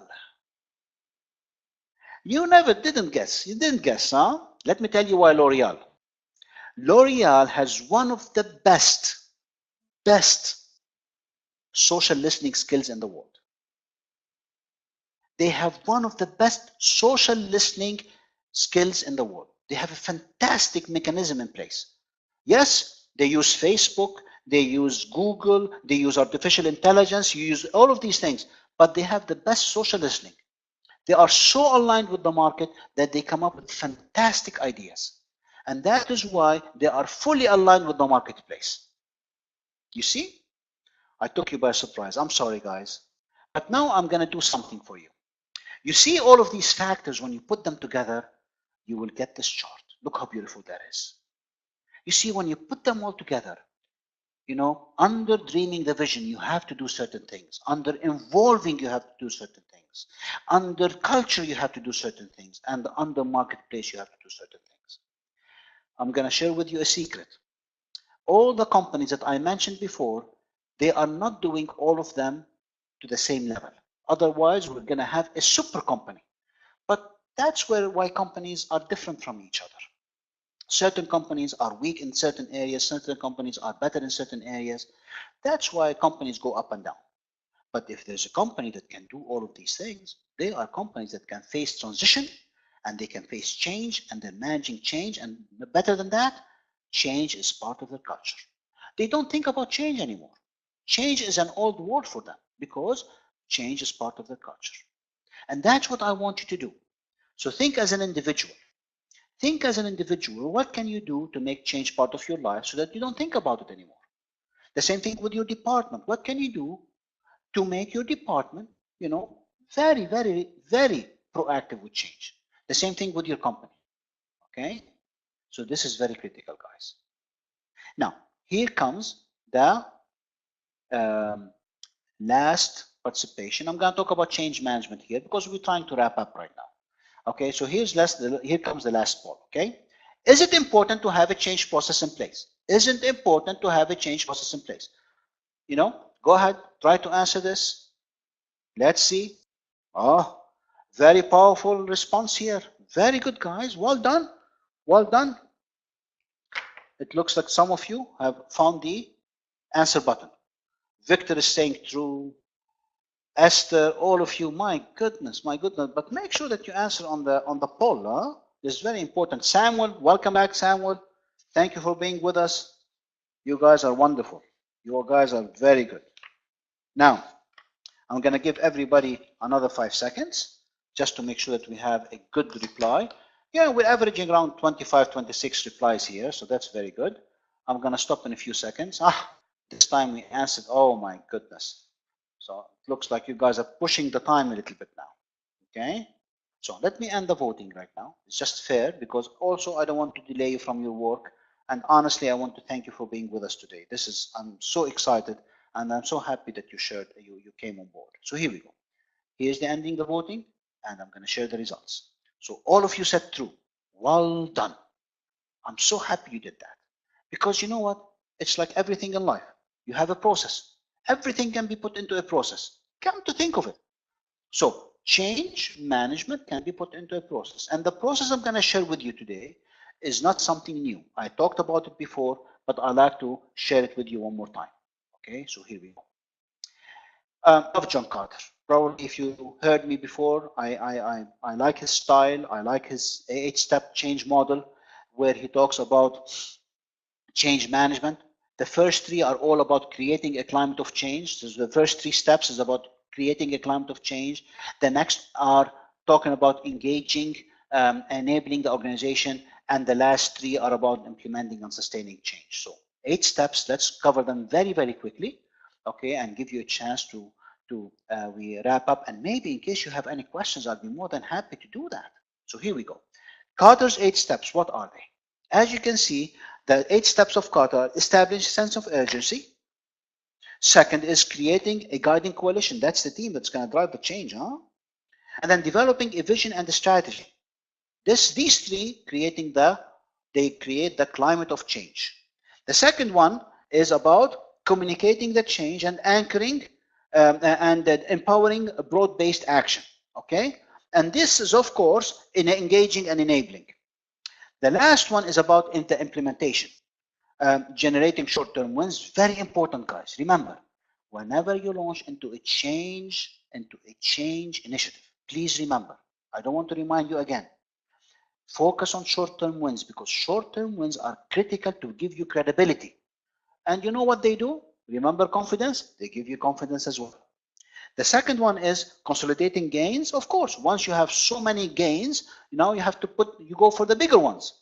You didn't guess. You didn't guess, huh? Let me tell you why L'Oreal. L'Oreal has one of the best social listening skills in the world. They have one of the best social listening skills in the world. They have a fantastic mechanism in place. Yes, they use Facebook, they use Google, they use artificial intelligence, you use all of these things, but they have the best social listening. They are so aligned with the market that they come up with fantastic ideas. And that is why they are fully aligned with the marketplace. You see? I took you by surprise. I'm sorry, guys. But now I'm going to do something for you. You see all of these factors, when you put them together, you will get this chart. Look how beautiful that is. You see, when you put them all together, you know, under dreaming the vision, you have to do certain things. Under involving, you have to do certain things. Under culture, you have to do certain things. And under marketplace, you have to do certain things. I'm going to share with you a secret. All the companies that I mentioned before, they are not doing all of them to the same level. Otherwise, we're going to have a super company. But that's why companies are different from each other. Certain companies are weak in certain areas, certain companies are better in certain areas. That's why companies go up and down. But if there's a company that can do all of these things, they are companies that can face transition and they can face change, and they're managing change. And better than that, change is part of their culture. They don't think about change anymore. Change is an old word for them because change is part of their culture. And that's what I want you to do. So think as an individual. Think as an individual, what can you do to make change part of your life so that you don't think about it anymore? The same thing with your department. What can you do to make your department, you know, very, very, very proactive with change? The same thing with your company. Okay? So this is very critical, guys. Now, here comes the last participation. I'm going to talk about change management here because we're trying to wrap up right now. Okay, so here comes the last poll. Okay, is it important to have a change process in place? Isn't it important to have a change process in place? You know, go ahead, try to answer this. Let's see. Oh, very powerful response here. Very good, guys. Well done. Well done. It looks like some of you have found the answer button. Victor is saying true. Esther, all of you, my goodness, but make sure that you answer on the poll. Huh? This is very important. Samuel, welcome back, Samuel. Thank you for being with us. You guys are wonderful. You guys are very good. Now, I'm going to give everybody another 5 seconds just to make sure that we have a good reply. Yeah, we're averaging around 25, 26 replies here, so that's very good. I'm going to stop in a few seconds. This time we answered, oh my goodness. So it looks like you guys are pushing the time a little bit now. Okay, so let me end the voting right now. It's just fair because also I don't want to delay you from your work. And honestly, I want to thank you for being with us today. I'm so excited and I'm so happy that you came on board. So here we go. Here's the ending the voting, and I'm going to share the results. So all of you said true. Well done. I'm so happy you did that because you know what? It's like everything in life. You have a process. Everything can be put into a process. Come to think of it. So change management can be put into a process. And the process I'm going to share with you today is not something new. I talked about it before, but I'd like to share it with you one more time. Okay, so here we go. Of John Carter. Probably if you heard me before, I like his style. I like his 8-step change model where he talks about change management. The first 3 are all about creating a climate of change. So the first 3 steps is about creating a climate of change. The next are talking about engaging, enabling the organization, and the last 3 are about implementing and sustaining change. So 8 steps, let's cover them very, very quickly, okay, and give you a chance to we wrap up. And maybe in case you have any questions, I'll be more than happy to do that. So here we go. Carter's 8 steps, what are they? As you can see, the 8 steps of Carter: establish a sense of urgency. Second is creating a guiding coalition. That's the team that's going to drive the change, huh? And then developing a vision and a strategy. These 3 they create the climate of change. The second one is about communicating the change and anchoring and empowering a broad-based action. Okay, and this is of course in engaging and enabling. The last one is about the implementation. Generating short-term wins, very important, guys. Remember, whenever you launch into a change initiative, please remember, I don't want to remind you again, Focus on short-term wins, because short-term wins are critical to give you credibility. And you know what they do? Remember confidence? They give you confidence as well. The second one is consolidating gains. Of course, once you have so many gains, now you have to you go for the bigger ones.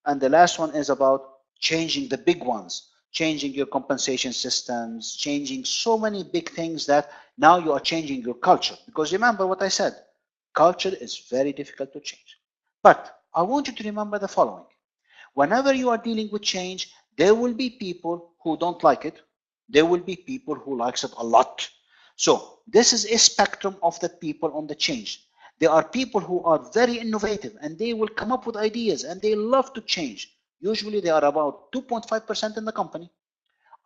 And the last one is about changing the big ones, changing your compensation systems, changing so many big things that now you are changing your culture. Because remember what I said, culture is very difficult to change. But I want you to remember the following. Whenever you are dealing with change, there will be people who don't like it. There will be people who likes it a lot. So this is a spectrum of the people on the change. There are people who are very innovative and they will come up with ideas and they love to change. Usually they are about 2.5% in the company.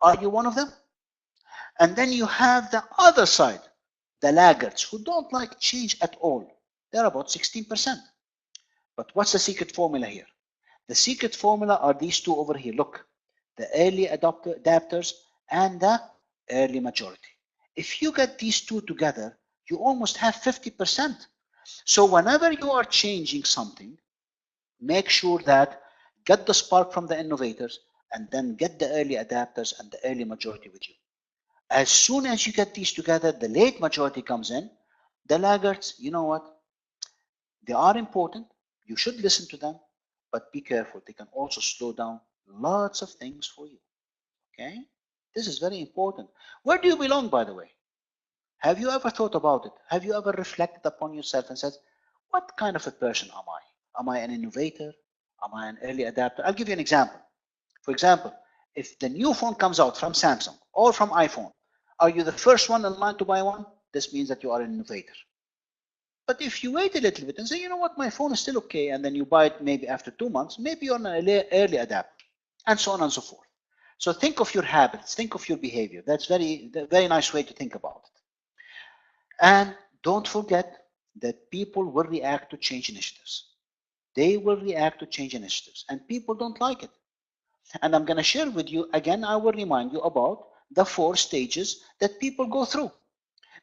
Are you one of them? And then you have the other side, the laggards who don't like change at all. They're about 16%. But what's the secret formula here? The secret formula are these two over here. Look, the early adapters and the early majority. If you get these two together, you almost have 50%. So whenever you are changing something, make sure that get the spark from the innovators and then get the early adapters and the early majority with you. As soon as you get these together, the late majority comes in. The laggards, you know what? They are important. You should listen to them, but be careful. They can also slow down lots of things for you. Okay? This is very important. Where do you belong, by the way? Have you ever thought about it? Have you ever reflected upon yourself and said, what kind of a person am I? Am I an innovator? Am I an early adapter? I'll give you an example. For example, if the new phone comes out from Samsung or from iPhone, are you the first one in line to buy one? This means that you are an innovator. But if you wait a little bit and say, you know what, my phone is still okay, and then you buy it maybe after 2 months, maybe you're an early adapter, and so on and so forth. So think of your habits, think of your behavior. That's very nice way to think about it. And don't forget that people will react to change initiatives. They will react to change initiatives, and people don't like it. And I'm going to share with you, again, I will remind you about the 4 stages that people go through.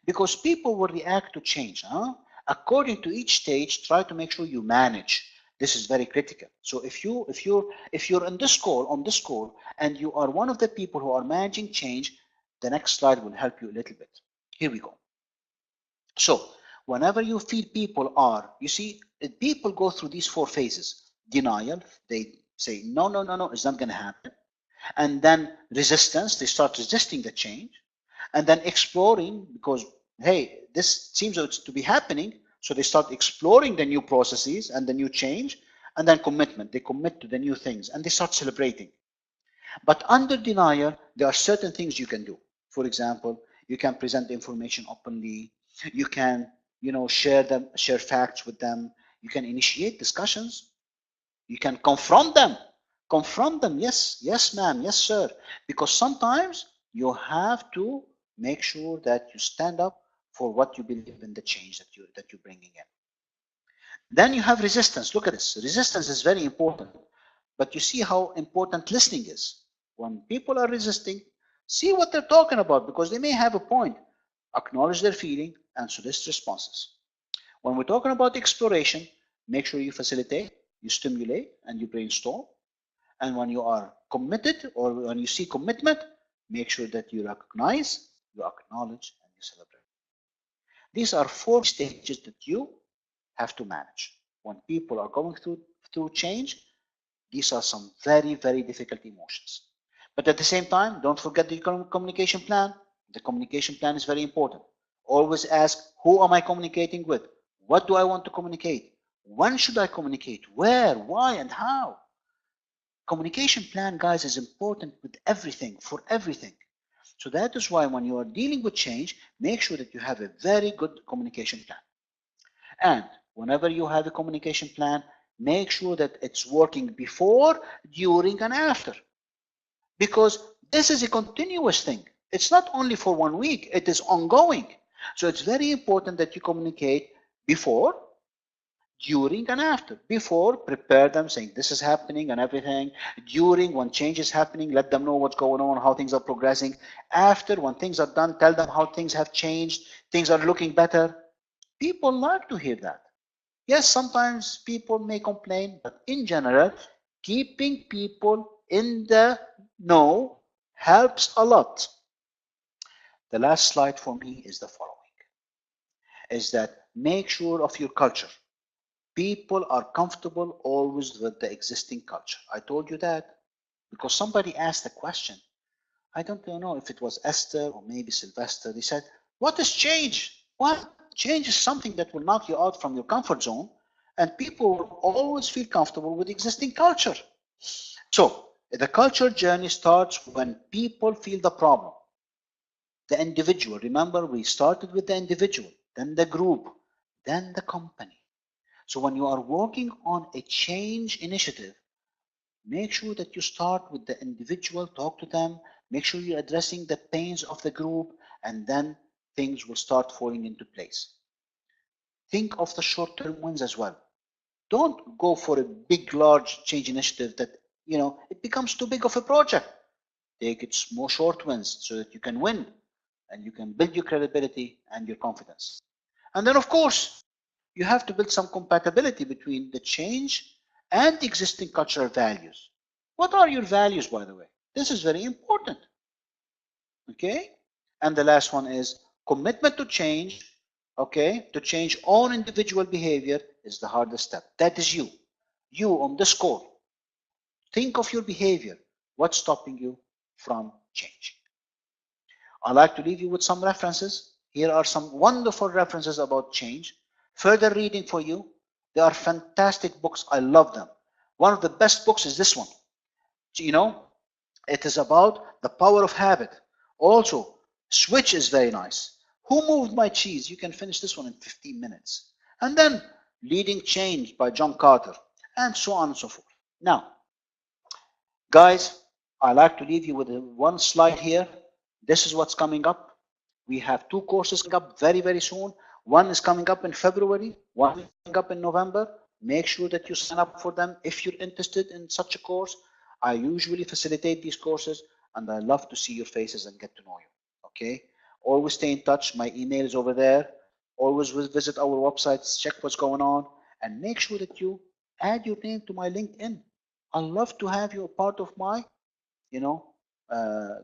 Because people will react to change. According to each stage, try to make sure you manage. This is very critical. So if you're on this call, and you are one of the people who are managing change, the next slide will help you a little bit. Here we go. So whenever you feel people go through these 4 phases. Denial, they say, no, it's not going to happen. And then resistance, they start resisting the change. And then exploring, because, hey, this seems to be happening. So they start exploring the new processes and the new change. And then commitment, they commit to the new things and they start celebrating. But under denial, there are certain things you can do. For example, you can present information openly. You can, share facts with them. You can initiate discussions. You can confront them. Yes, ma'am, yes, sir. Because sometimes you have to make sure that you stand up for what you believe in, the change that you're bringing in. Then you have resistance. Look at this. Resistance is very important. But you see how important listening is. When people are resisting, see what they're talking about, because they may have a point. Acknowledge their feeling and solicit responses. When we're talking about exploration, make sure you facilitate, you stimulate, and you brainstorm. And when you are committed, or when you see commitment, make sure that you recognize, you acknowledge, and you celebrate. These are 4 stages that you have to manage. When people are going through change, these are some very, very difficult emotions. But at the same time, don't forget the communication plan. The communication plan is very important. Always ask, who am I communicating with? What do I want to communicate? When should I communicate? Where, why, and how? Communication plan, guys, is important with everything, for everything. So that is why when you are dealing with change, make sure that you have a very good communication plan. And whenever you have a communication plan, make sure that it's working before, during, and after. Because this is a continuous thing. It's not only for 1 week, it is ongoing. So it's very important that you communicate before, during, and after. Before, prepare them, saying this is happening and everything. During, when change is happening, let them know what's going on, how things are progressing. After, when things are done, tell them how things have changed, things are looking better. People like to hear that. Yes, sometimes people may complain, but in general, keeping people in the know helps a lot. The last slide for me is the following, is that make sure of your culture. People are comfortable always with the existing culture. I told you that because somebody asked a question. I don't know if it was Esther or maybe Sylvester. They said, what is change? Well, change is something that will knock you out from your comfort zone, and people will always feel comfortable with existing culture. So the culture journey starts when people feel the problem. The individual, remember we started with the individual, then the group, then the company. So when you are working on a change initiative, make sure that you start with the individual, talk to them, make sure you're addressing the pains of the group, and then things will start falling into place. Think of the short-term wins as well. Don't go for a big, large change initiative that, it becomes too big of a project. Take it more short wins so that you can win and you can build your credibility and your confidence. And then, of course, you have to build some compatibility between the change and the existing cultural values. What are your values, by the way? This is very important. Okay? And the last one is commitment to change. Okay? To change own individual behavior is the hardest step. That is you. You on the score. Think of your behavior. What's stopping you from changing? I'd like to leave you with some references. Here are some wonderful references about change. Further reading for you. They are fantastic books. I love them. One of the best books is this one. It is about the power of habit. Also, Switch is very nice. Who Moved My Cheese? You can finish this one in 15 minutes. And then Leading Change by John Carter, and so on and so forth. Now, guys, I like to leave you with one slide here. This is what's coming up. We have 2 courses coming up very, very soon. One is coming up in February, one is coming up in November. Make sure that you sign up for them if you're interested in such a course. I usually facilitate these courses, and I love to see your faces and get to know you. Okay? Always stay in touch. My email is over there. Always visit our websites, check what's going on, and make sure that you add your name to my LinkedIn. I love to have you a part of my,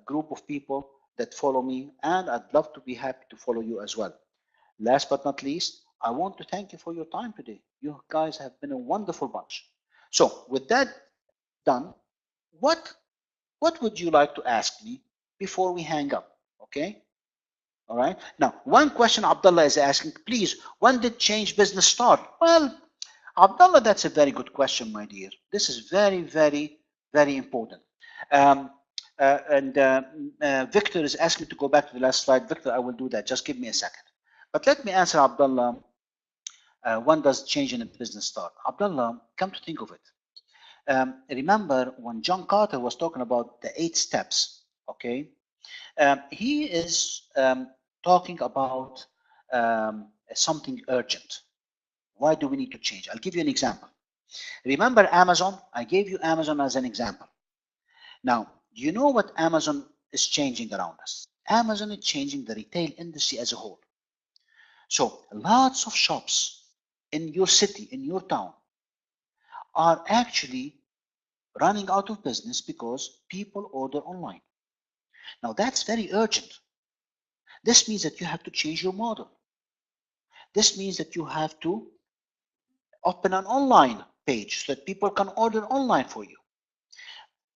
group of people that follow me, and I'd love to be happy to follow you as well. Last but not least, I want to thank you for your time today. You guys have been a wonderful bunch. So with that done, what would you like to ask me before we hang up? Okay. All right. Now, one question Abdullah is asking, please, when did Change Business start? Well, Abdullah, that's a very good question, my dear. This is very, very, very important. Victor is asking to go back to the last slide. Victor, I will do that. Just give me a second. But let me answer Abdullah. When does change in a business start? Abdullah, come to think of it. Remember when John Carter was talking about the 8 steps, okay? He is talking about something urgent. Why do we need to change? I'll give you an example. Remember Amazon? I gave you Amazon as an example. Now, do you know what Amazon is changing around us? Amazon is changing the retail industry as a whole. So lots of shops in your city, in your town, are actually running out of business because people order online. Now that's very urgent. This means that you have to change your model. This means that you have to open an online page so that people can order online for you.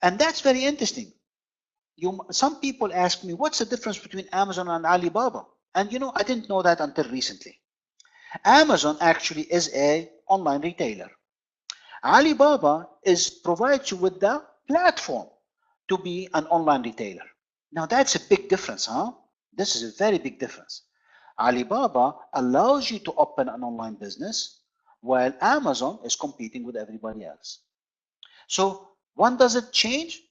And that's very interesting. Some people ask me, what's the difference between Amazon and Alibaba? And I didn't know that until recently. Amazon actually is an online retailer. Alibaba provides you with the platform to be an online retailer. Now that's a big difference, huh? This is a very big difference. Alibaba allows you to open an online business while Amazon is competing with everybody else. So when does it change?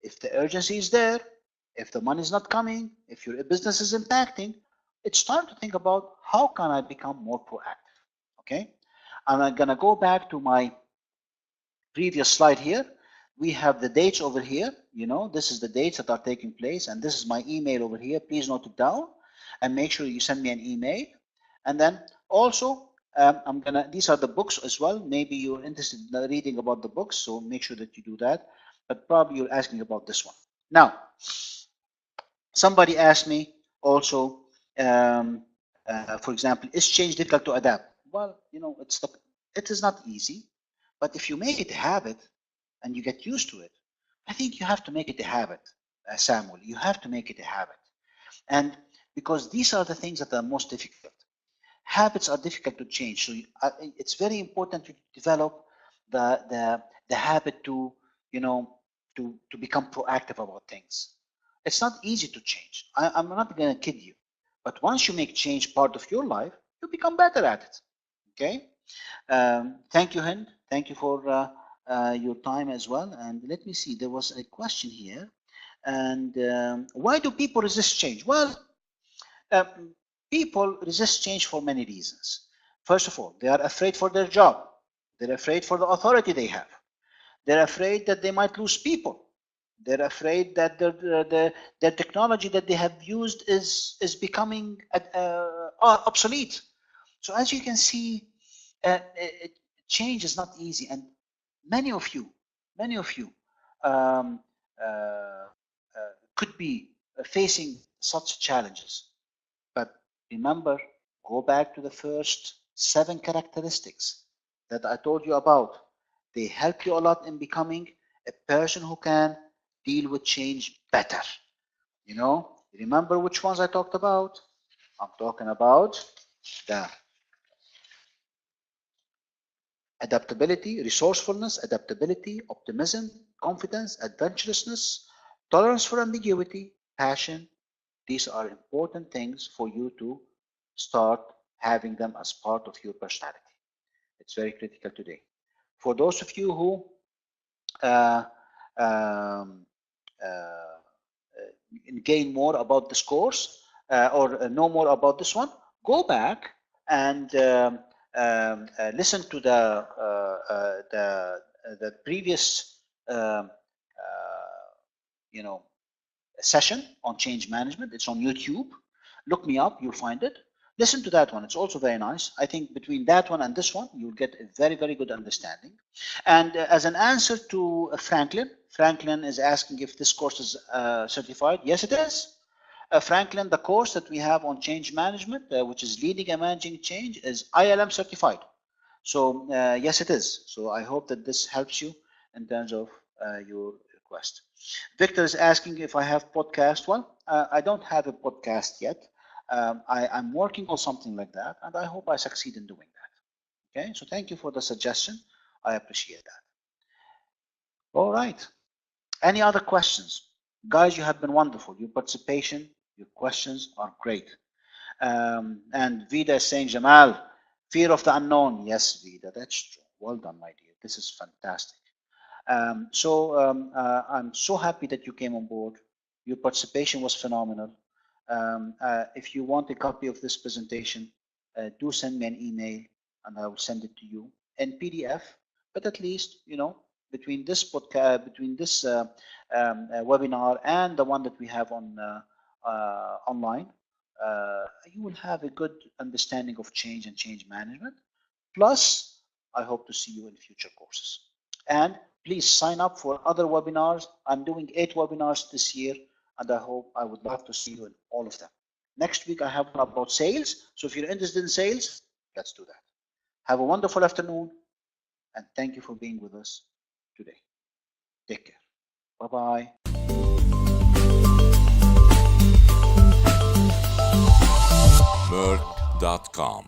If the urgency is there, if the money is not coming, if your business is impacting, it's time to think about how can I become more proactive, okay? And I'm gonna go back to my previous slide here. We have the dates over here. This is the dates that are taking place, and this is my email over here. Please note it down and make sure you send me an email. And then also These are the books as well. Maybe you're interested in reading about the books, so make sure that you do that. But probably you're asking about this one. Now, somebody asked me also, for example, is change difficult to adapt? Well, it is not easy, but if you make it a habit and you get used to it, I think you have to make it a habit, Samuel. You have to make it a habit. And because these are the things that are most difficult. Habits are difficult to change. So it's very important to develop the habit to, to become proactive about things. It's not easy to change. I'm not going to kid you. But once you make change part of your life, you become better at it. Okay? Thank you, Hind. Thank you for your time as well. And let me see, there was a question here. And why do people resist change? Well, people resist change for many reasons. First of all, they are afraid for their job. They're afraid for the authority they have. They're afraid that they might lose people. They're afraid that the technology that they have used is becoming obsolete. So as you can see, change is not easy, and many of you could be facing such challenges. But remember, go back to the first 7 characteristics that I told you about. They help you a lot in becoming a person who can deal with change better. Remember which ones I talked about? I'm talking about the adaptability, resourcefulness, adaptability, optimism, confidence, adventurousness, tolerance for ambiguity, passion. These are important things for you to start having them as part of your personality. It's very critical today. For those of you who gain more about this course or know more about this one, go back and listen to the previous session on change management. It's on YouTube. Look me up, you'll find it. Listen to that one. It's also very nice. I think between that one and this one, you'll get a very, very good understanding. And as an answer to Franklin is asking if this course is certified. Yes, it is. Franklin, the course that we have on change management, which is leading and managing change, is ILM certified. So yes, it is. So I hope that this helps you in terms of your request. Victor is asking if I have podcast. Well, I don't have a podcast yet. I'm working on something like that, and I hope I succeed in doing that. Okay, so thank you for the suggestion. I appreciate that. All right. Any other questions? Guys, you have been wonderful. Your participation, your questions are great. And Vida is saying, Jamal, fear of the unknown. Yes, Vida, that's true. Well done, my dear. This is fantastic. I'm so happy that you came on board. Your participation was phenomenal. If you want a copy of this presentation, do send me an email and I will send it to you in PDF. But at least, between this podcast, between this webinar and the one that we have on online, you will have a good understanding of change and change management. Plus, I hope to see you in future courses. And please sign up for other webinars. I'm doing 8 webinars this year, and I would love to see you in all of them. Next week, I have one about sales. So if you're interested in sales, let's do that. Have a wonderful afternoon, and thank you for being with us today. Take care. Bye-bye. Meirc.com